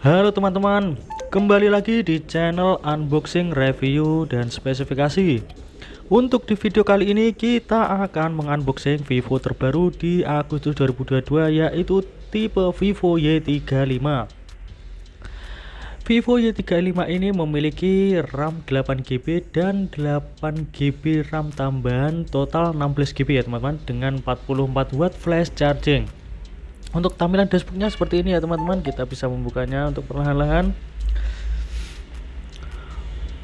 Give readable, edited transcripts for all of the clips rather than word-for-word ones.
Halo teman-teman, kembali lagi di channel unboxing, review, dan spesifikasi. Untuk di video kali ini kita akan mengunboxing Vivo terbaru di Agustus 2022, yaitu tipe Vivo Y35. Vivo Y35 ini memiliki RAM 8GB dan 8GB RAM tambahan, total 16GB ya teman-teman, dengan 44 watt flash charging. Untuk tampilan dashboardnya seperti ini ya teman-teman, kita bisa membukanya untuk perlahan-lahan.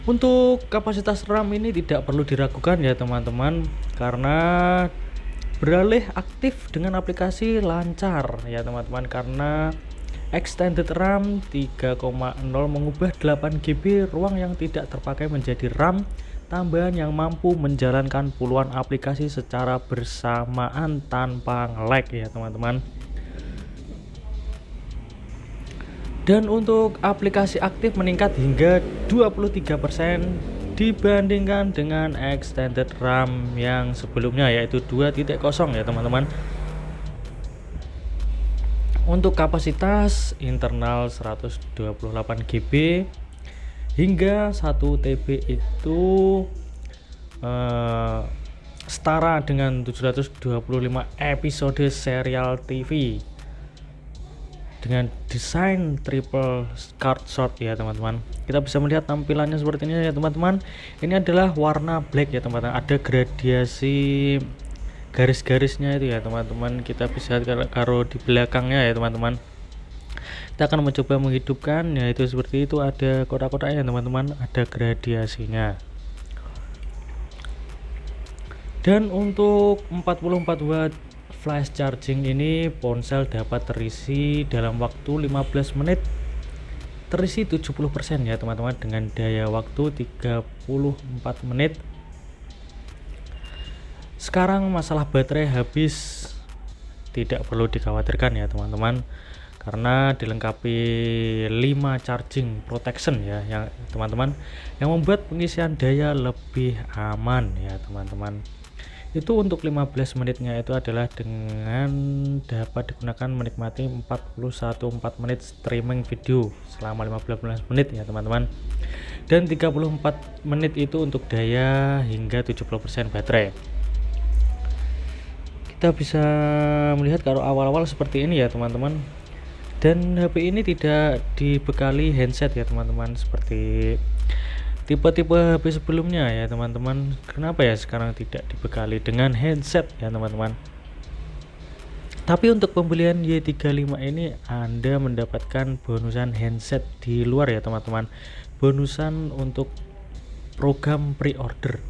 Untuk kapasitas RAM ini tidak perlu diragukan ya teman-teman, karena beralih aktif dengan aplikasi lancar ya teman-teman, karena extended RAM 3.0 mengubah 8GB ruang yang tidak terpakai menjadi RAM tambahan yang mampu menjalankan puluhan aplikasi secara bersamaan tanpa nge-lag ya teman-teman. Dan untuk aplikasi aktif meningkat hingga 23% dibandingkan dengan extended RAM yang sebelumnya, yaitu 2.0 ya teman-teman. Untuk kapasitas internal 128GB hingga 1TB itu setara dengan 725 episode serial TV dengan desain triple card shot ya teman-teman. Kita bisa melihat tampilannya seperti ini ya teman-teman. Ini adalah warna black ya teman-teman, ada gradiasi garis-garisnya itu ya teman-teman. Kita bisa taruh di belakangnya ya teman-teman. Kita akan mencoba menghidupkan, yaitu seperti itu, ada kotak-kotaknya teman-teman, ada gradiasinya. Dan untuk 44 watt flash charging ini ponsel dapat terisi dalam waktu 15 menit, terisi 70% ya teman-teman, dengan daya waktu 34 menit. Sekarang masalah baterai habis tidak perlu dikhawatirkan ya teman-teman, karena dilengkapi 5 charging protection ya yang teman-teman, yang membuat pengisian daya lebih aman ya teman-teman. Itu untuk 15 menitnya itu adalah dengan dapat digunakan menikmati 41,4 menit streaming video selama 15 menit ya teman-teman, dan 34 menit itu untuk daya hingga 70% baterai. Kita bisa melihat kalau awal-awal seperti ini ya teman-teman, dan HP ini tidak dibekali handset ya teman-teman, seperti tipe-tipe HP sebelumnya ya teman-teman. Kenapa ya sekarang tidak dibekali dengan handset ya teman-teman? Tapi untuk pembelian Y35 ini Anda mendapatkan bonusan handset di luar ya teman-teman, bonusan untuk program pre-order.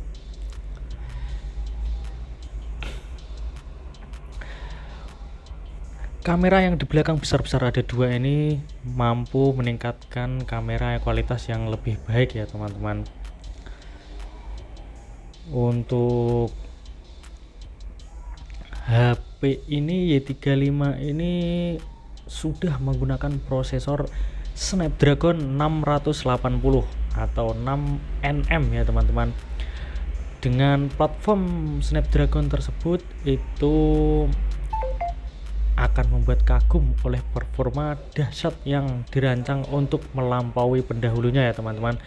Kamera yang di belakang besar-besar ada dua ini mampu meningkatkan kamera kualitas yang lebih baik ya teman-teman. Untuk HP ini Y35 ini sudah menggunakan prosesor Snapdragon 680 atau 6nm ya teman-teman. Dengan platform Snapdragon tersebut itu akan membuat kagum oleh performa dahsyat yang dirancang untuk melampaui pendahulunya ya teman-teman,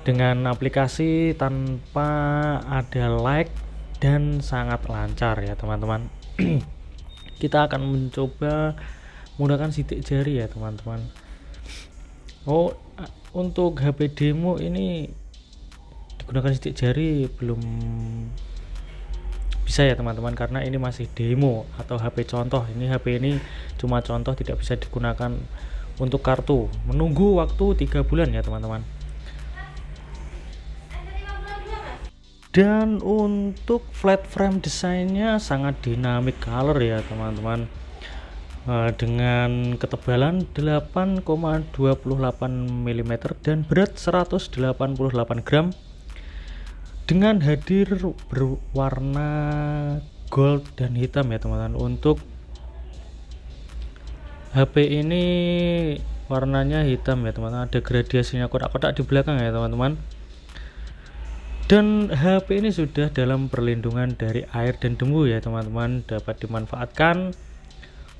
dengan aplikasi tanpa ada lag dan sangat lancar ya teman-teman. Kita akan mencoba menggunakan sidik jari ya teman-teman. Untuk HP demo ini digunakan sidik jari belum bisa ya teman-teman, karena ini masih demo atau HP contoh. Ini HP ini cuma contoh, tidak bisa digunakan untuk kartu, menunggu waktu 3 bulan ya teman-teman. Dan untuk flat frame desainnya sangat dynamic color ya teman-teman, dengan ketebalan 8,28 mm dan berat 188 gram, dengan hadir berwarna gold dan hitam ya teman-teman. Untuk HP ini warnanya hitam ya teman-teman, ada gradiasinya kotak-kotak di belakang ya teman-teman. Dan HP ini sudah dalam perlindungan dari air dan debu ya teman-teman, dapat dimanfaatkan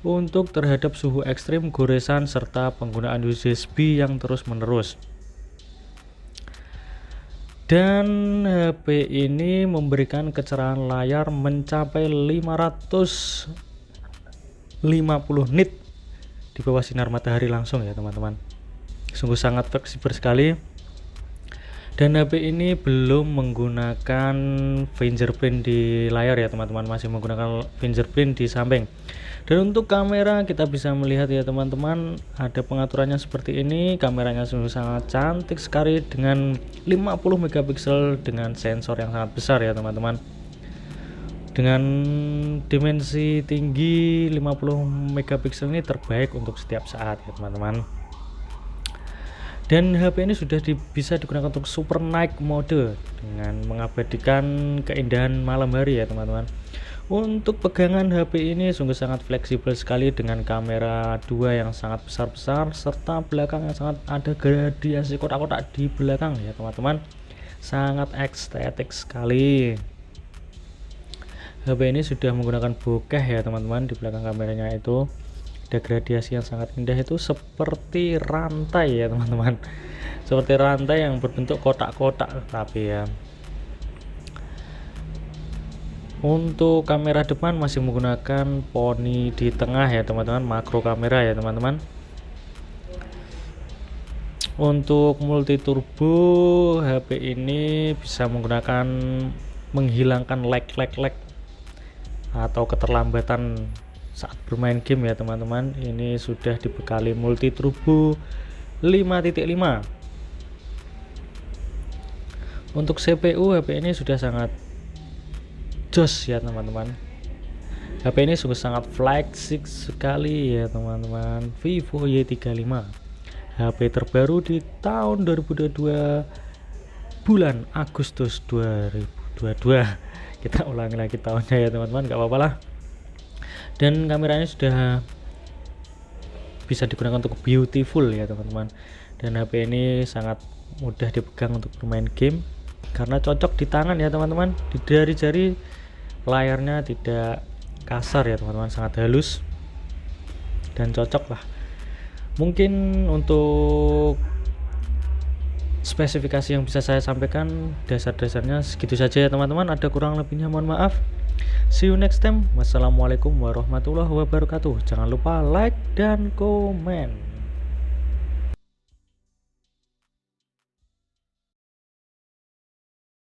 untuk terhadap suhu ekstrim, goresan, serta penggunaan USB yang terus-menerus. Dan HP ini memberikan kecerahan layar mencapai 550 nit di bawah sinar matahari langsung ya teman-teman. Sungguh sangat fleksibel sekali. Dan HP ini belum menggunakan fingerprint di layar ya teman-teman, masih menggunakan fingerprint di samping. Dan untuk kamera kita bisa melihat ya teman-teman, ada pengaturannya seperti ini. Kameranya sungguh sangat cantik sekali dengan 50 megapiksel dengan sensor yang sangat besar ya teman-teman, dengan dimensi tinggi 50 megapiksel. Ini terbaik untuk setiap saat ya teman-teman. Dan HP ini sudah bisa digunakan untuk super night mode dengan mengabadikan keindahan malam hari ya teman-teman. Untuk pegangan HP ini sungguh sangat fleksibel sekali dengan kamera 2 yang sangat besar-besar serta belakang yang sangat ada gradiasi kotak-kotak di belakang ya teman-teman. Sangat estetik sekali. HP ini sudah menggunakan bokeh ya teman-teman, di belakang kameranya itu ada gradiasi yang sangat indah, itu seperti rantai ya teman-teman, seperti rantai yang berbentuk kotak-kotak tapi ya. Untuk kamera depan masih menggunakan poni di tengah ya teman-teman, makro kamera ya teman-teman. Untuk multi turbo, HP ini bisa menggunakan menghilangkan lag atau keterlambatan saat bermain game ya teman-teman. Ini sudah dibekali multi turbo 5.5. Untuk CPU, HP ini sudah sangat jos ya teman-teman. HP ini sungguh sangat flagship sekali ya teman-teman. Vivo Y35, HP terbaru di tahun 2022 bulan Agustus 2022. Kita ulangi lagi tahunnya ya teman-teman, gak apa-apa lah. Dan kameranya sudah bisa digunakan untuk beautiful ya teman-teman. Dan HP ini sangat mudah dipegang untuk bermain game karena cocok di tangan ya teman-teman. Di jari-jari layarnya tidak kasar ya teman-teman, sangat halus dan cocok lah. Mungkin untuk spesifikasi yang bisa saya sampaikan dasar-dasarnya segitu saja ya teman-teman. Ada kurang lebihnya mohon maaf. See you next time. Wassalamualaikum warahmatullahi wabarakatuh. Jangan lupa like dan komen.